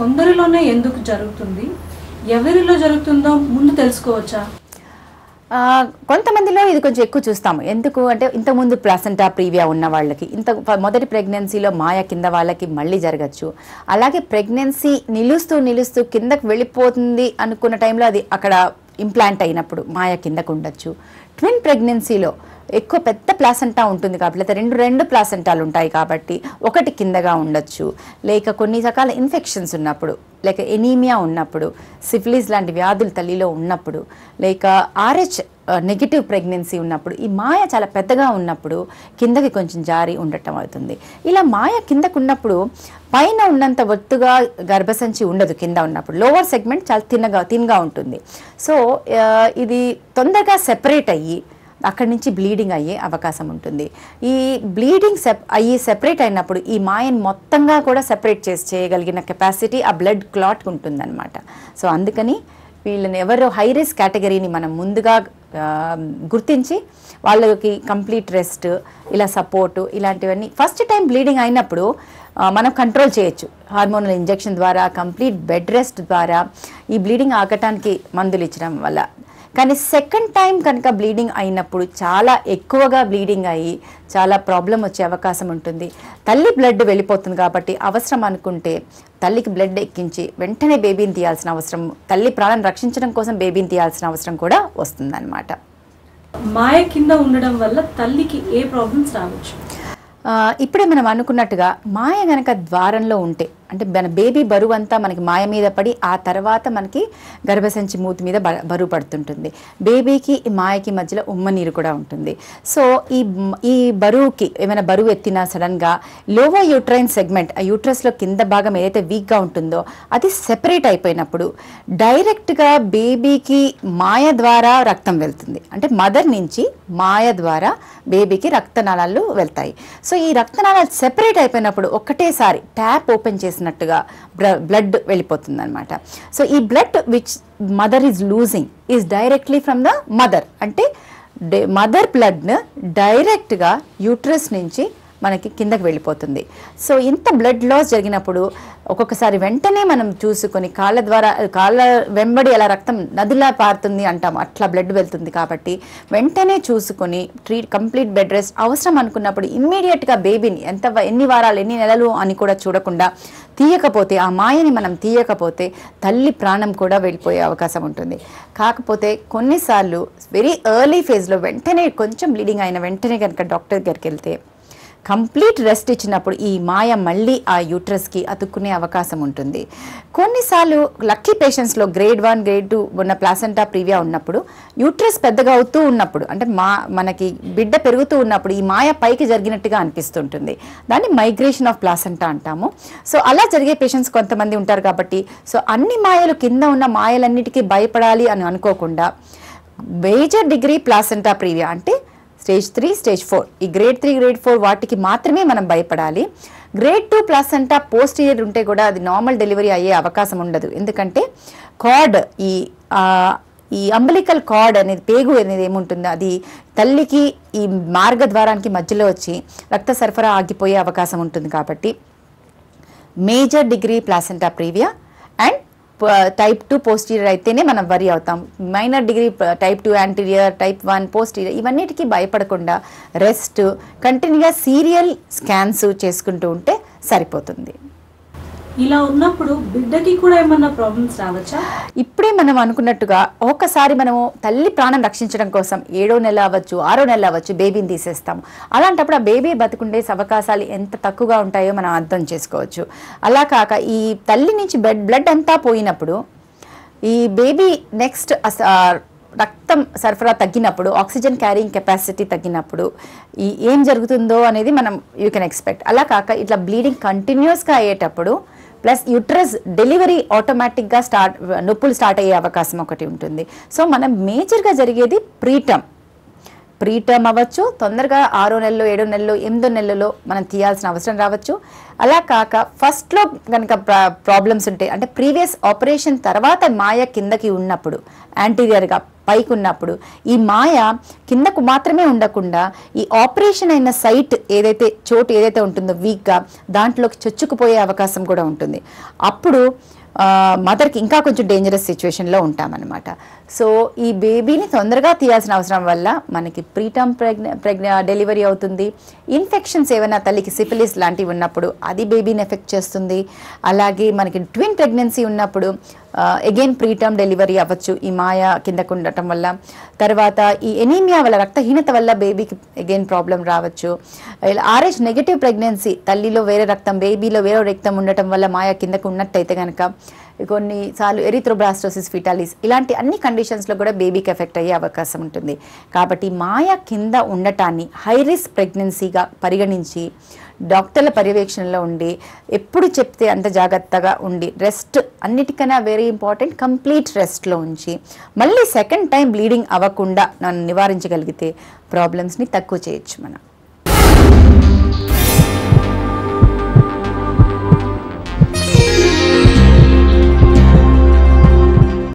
కొందరిలోనే ఎందుకు జరుగుతుంది, ఎవరిలో జరుగుతుందో ముందు తెలుసుకోవచ్చా? కొంతమందిలో ఇది కొంచెం ఎక్కువ చూస్తాము. ఎందుకు అంటే ఇంతకుముందు ప్లాసెంటా ప్రీవియా ఉన్న వాళ్ళకి మొదటి ప్రెగ్నెన్సీలో మాయ కింద వాళ్ళకి మళ్ళీ జరగచ్చు. అలాగే ప్రెగ్నెన్సీ నిలుస్తూ కిందకు వెళ్ళిపోతుంది అనుకున్న టైంలో అది అక్కడ ఇంప్లాంట్ అయినప్పుడు మాయ కిందకు ఉండొచ్చు. ట్విన్ ప్రెగ్నెన్సీలో ఎక్కువ పెద్ద ప్లాసెంటా ఉంటుంది కాబట్టి, లేదా రెండు ప్లాసెంటాలు ఉంటాయి కాబట్టి ఒకటి కిందగా ఉండొచ్చు. లేక కొన్ని రకాల ఇన్ఫెక్షన్స్ ఉన్నప్పుడు, లేక ఎనీమియా ఉన్నప్పుడు, సిఫిలిస్ లాంటి వ్యాధులు తల్లిలో ఉన్నప్పుడు, లేక RH నెగిటివ్ ప్రెగ్నెన్సీ ఉన్నప్పుడు, ఈ మాయ చాలా పెద్దగా ఉన్నప్పుడు కిందకి కొంచెం జారి ఉండటం అవుతుంది. ఇలా మాయ కిందకు ఉన్నప్పుడు పైన ఉన్నంత ఒత్తుగా గర్భసంచి ఉండదు. కింద ఉన్నప్పుడు లోవర్ సెగ్మెంట్ చాలా తిన్గా ఉంటుంది. సో ఇది తొందరగా సెపరేట్ అయ్యి అక్కడి నుంచి బ్లీడింగ్ అయ్యే అవకాశం ఉంటుంది. ఈ బ్లీడింగ్ సెపరేట్ అయినప్పుడు ఈ మాయను మొత్తంగా కూడా సెపరేట్ చేయగలిగిన కెపాసిటీ ఆ బ్లడ్ క్లాట్ ఉంటుందన్నమాట. సో అందుకని వీళ్ళని ఎవరో హై రిస్క్ కేటగిరీని మనం ముందుగా గుర్తించి వాళ్ళకి కంప్లీట్ రెస్ట్, ఇలా సపోర్టు, ఇలాంటివన్నీ ఫస్ట్ టైం బ్లీడింగ్ అయినప్పుడు మనం కంట్రోల్ చేయొచ్చు. హార్మోనల్ ఇంజెక్షన్ ద్వారా, కంప్లీట్ బెడ్ రెస్ట్ ద్వారా ఈ బ్లీడింగ్ ఆగటానికి మందులు ఇచ్చడం వల్ల. కానీ సెకండ్ టైం కనుక బ్లీడింగ్ అయినప్పుడు చాలా ఎక్కువగా బ్లీడింగ్ అయ్యి చాలా ప్రాబ్లం వచ్చే అవకాశం ఉంటుంది. తల్లి బ్లడ్ వెళ్ళిపోతుంది కాబట్టి అవసరం అనుకుంటే తల్లికి బ్లడ్ ఎక్కించి వెంటనే బేబీని తీయాల్సిన అవసరం, తల్లి ప్రాణం రక్షించడం కోసం బేబీని తీయాల్సిన అవసరం కూడా వస్తుందన్నమాట. మాయ కింద ఉండడం వల్ల తల్లికి ఏ ప్రాబ్లమ్స్ రావచ్చు? ఇప్పుడే మనం అనుకున్నట్టుగా మాయ గనక ద్వారంలో ఉంటే, అంటే మన బేబీ బరువు అంతా మనకి మాయ మీద పడి ఆ తర్వాత మనకి గర్భసంచి మూతి మీద బరువు పడుతుంటుంది. బేబీకి ఈ మాయకి మధ్యలో ఉమ్మ నీరు కూడా ఉంటుంది. సో ఈ బరువుకి ఏమైనా బరువు ఎత్తినా సడన్గా లోవర్ యూట్రైన్ సెగ్మెంట్, ఆ యూట్రస్లో కింద భాగం ఏదైతే వీక్గా ఉంటుందో అది సెపరేట్ అయిపోయినప్పుడు డైరెక్ట్గా బేబీకి మాయ ద్వారా రక్తం వెళ్తుంది. అంటే మదర్ నుంచి మాయ ద్వారా బేబీకి రక్తనాళాలు వెళ్తాయి. సో ఈ రక్తనాళాలు సెపరేట్ అయిపోయినప్పుడు ఒక్కటేసారి ట్యాప్ ఓపెన్ చేసినట్టుగా బ్లడ్ వెళ్ళిపోతుంది అనమాట. సో ఈ blood which mother is losing is directly from the mother. అంటే మదర్ బ్లడ్ను డైరెక్ట్గా యూట్రస్ నుంచి మనకి కిందకి వెళ్ళిపోతుంది. సో ఇంత బ్లడ్ లాస్ జరిగినప్పుడు ఒక్కొక్కసారి వెంటనే మనం చూసుకొని కాళ్ళ వెంబడి అలా రక్తం నదిలా పారుతుంది అంటాము, అట్లా బ్లడ్ వెళ్తుంది. కాబట్టి వెంటనే చూసుకొని కంప్లీట్ బెడ్ రెస్ట్, అవసరం అనుకున్నప్పుడు ఇమ్మీడియట్గా బేబీని ఎన్ని వారాలు ఎన్ని నెలలు అని కూడా చూడకుండా తీయకపోతే, ఆ మాయని మనం తీయకపోతే తల్లి ప్రాణం కూడా వెళ్ళిపోయే అవకాశం ఉంటుంది. కాకపోతే కొన్నిసార్లు వెరీ ఎర్లీ ఫేజ్లో వెంటనే కొంచెం బ్లీడింగ్ అయిన వెంటనే కనుక డాక్టర్ దగ్గరికి వెళ్తే కంప్లీట్ రెస్ట్ ఇచ్చినప్పుడు ఈ మాయ మళ్ళీ ఆ యూట్రస్కి అతుక్కునే అవకాశం ఉంటుంది. కొన్నిసార్లు లక్కీ పేషెంట్స్లో గ్రేడ్ 1 గ్రేడ్ 2 ఉన్న ప్లాసెంటా ప్రీవియా ఉన్నప్పుడు యూట్రస్ పెద్దగా అవుతూ ఉన్నప్పుడు, అంటే మనకి బిడ్డ పెరుగుతూ ఉన్నప్పుడు ఈ మాయ పైకి జరిగినట్టుగా అనిపిస్తుంటుంది. దాన్ని మైగ్రేషన్ ఆఫ్ ప్లాసెంటా అంటాము. సో అలా జరిగే పేషెంట్స్ కొంతమంది ఉంటారు. కాబట్టి సో అన్ని మాయలు కింద ఉన్న మాయలన్నిటికీ భయపడాలి అని అనుకోకుండా మేజర్ డిగ్రీ ప్లాసెంటా ప్రీవియా అంటే స్టేజ్ 3, స్టేజ్ 4, ఈ గ్రేడ్ 3, గ్రేడ్ 4 వాటికి మాత్రమే మనం భయపడాలి. గ్రేడ్ 2 ప్లాసెంటా పోస్టీరియర్ ఉంటే కూడా అది నార్మల్ డెలివరీ అయ్యే అవకాశం ఉండదు. ఎందుకంటే కార్డ్, ఈ అంబలికల్ కార్డ్ అనేది, పేగు అనేది ఏముంటుందో అది తల్లికి ఈ మార్గద్వారానికి మధ్యలో వచ్చి రక్త సరఫరా ఆగిపోయే అవకాశం ఉంటుంది. కాబట్టి major degree placenta previa and type 2 posterior అయితేనే మనం వరి అవుతాం. Minor degree type 2 anterior, type 1 posterior ఇవన్నిటికీ భయపడకుండా రెస్ట్, కంటిన్యూగా సీరియల్ స్కాన్స్ చేసుకుంటూ ఉంటే సరిపోతుంది. ఇలా ఉన్నప్పుడు బిడ్డకి కూడా ఏమన్నా ప్రాబ్లమ్స్ రావచ్చా? ఇప్పుడే మనం అనుకున్నట్టుగా ఒకసారి మనము తల్లి ప్రాణం రక్షించడం కోసం 7వ నెల అవ్వచ్చు, 6వ నెల అవ్వచ్చు బేబీని తీసేస్తాము. అలాంటప్పుడు ఆ బేబీ బతుకుండే అవకాశాలు ఎంత తక్కువగా ఉంటాయో మనం అర్థం చేసుకోవచ్చు. అలా కాక ఈ తల్లి నుంచి బ్లడ్ అంతా పోయినప్పుడు ఈ బేబీ నెక్స్ట్ రక్తం సరఫరా తగ్గినప్పుడు, ఆక్సిజన్ క్యారింగ్ కెపాసిటీ తగ్గినప్పుడు ఏం జరుగుతుందో అనేది మనం యూ కెన్ ఎక్స్పెక్ట్. అలా కాక ఇట్లా బ్లీడింగ్ కంటిన్యూస్గా అయ్యేటప్పుడు ప్లస్ యూట్రస్ డెలివరీ ఆటోమేటిక్గా నొప్పులు స్టార్ట్ అయ్యే అవకాశం ఒకటి ఉంటుంది. సో మనం మేజర్గా జరిగేది ప్రీ టర్మ్ అవ్వచ్చు, తొందరగా 6వ నెలలో 7వ నెలలో 8వ నెలలో మనం తీయాల్సిన అవసరం రావచ్చు. అలా కాక ఫస్ట్లో కనుక ప్రాబ్లమ్స్ ఉంటే, అంటే ప్రీవియస్ ఆపరేషన్ తర్వాత మాయ కిందకి ఉన్నప్పుడు, యాంటీరియర్గా పైకి ఉన్నప్పుడు ఈ మాయ కిందకు మాత్రమే ఉండకుండా ఈ ఆపరేషన్ అయిన సైట్ ఏదైతే చోటు ఏదైతే ఉంటుందో వీక్గా దాంట్లోకి చొచ్చుకుపోయే అవకాశం కూడా ఉంటుంది. అప్పుడు మదర్కి ఇంకా కొంచెం డేంజరస్ సిచ్యువేషన్లో ఉంటామన్నమాట. సో ఈ బేబీని తొందరగా తీయాల్సిన అవసరం వల్ల మనకి ప్రీటర్మ్ డెలివరీ అవుతుంది. ఇన్ఫెక్షన్స్ ఏమైనా తల్లికి సిఫిలిస్ లాంటివి ఉన్నప్పుడు అది బేబీని ఎఫెక్ట్ చేస్తుంది. అలాగే మనకి ట్విన్ ప్రెగ్నెన్సీ ఉన్నప్పుడు అగైన్ ప్రీటర్మ్ డెలివరీ అవ్వచ్చు ఈ మాయ కిందకు ఉండటం వల్ల. తర్వాత ఈ ఎనీమియా వల్ల, రక్తహీనత వల్ల బేబీకి అగైన్ ప్రాబ్లం రావచ్చు. RH నెగటివ్ ప్రెగ్నెన్సీ, తల్లిలో వేరే రక్తం బేబీలో వేరే రక్తం ఉండటం వల్ల మాయ కిందకు ఉన్నట్టయితే కనుక కొన్నిసార్లు ఎరిథ్రోబ్లాస్టోసిస్ ఫిటాలిస్ ఇలాంటి అన్ని కండిషన్స్లో కూడా బేబీకి ఎఫెక్ట్ అయ్యే అవకాశం ఉంటుంది. కాబట్టి మాయ కింద ఉండటాన్ని హై రిస్క్ ప్రెగ్నెన్సీగా పరిగణించి డాక్టర్ల పర్యవేక్షణలో ఉండి ఎప్పుడు చెప్తే అంత జాగ్రత్తగా ఉండి రెస్ట్ అన్నిటికన్నా వెరీ ఇంపార్టెంట్ కంప్లీట్ రెస్ట్లో ఉంచి మళ్ళీ సెకండ్ టైం బ్లీడింగ్ అవ్వకుండా నన్ను నివారించగలిగితే ప్రాబ్లమ్స్ని తక్కువ చేయొచ్చు మనం.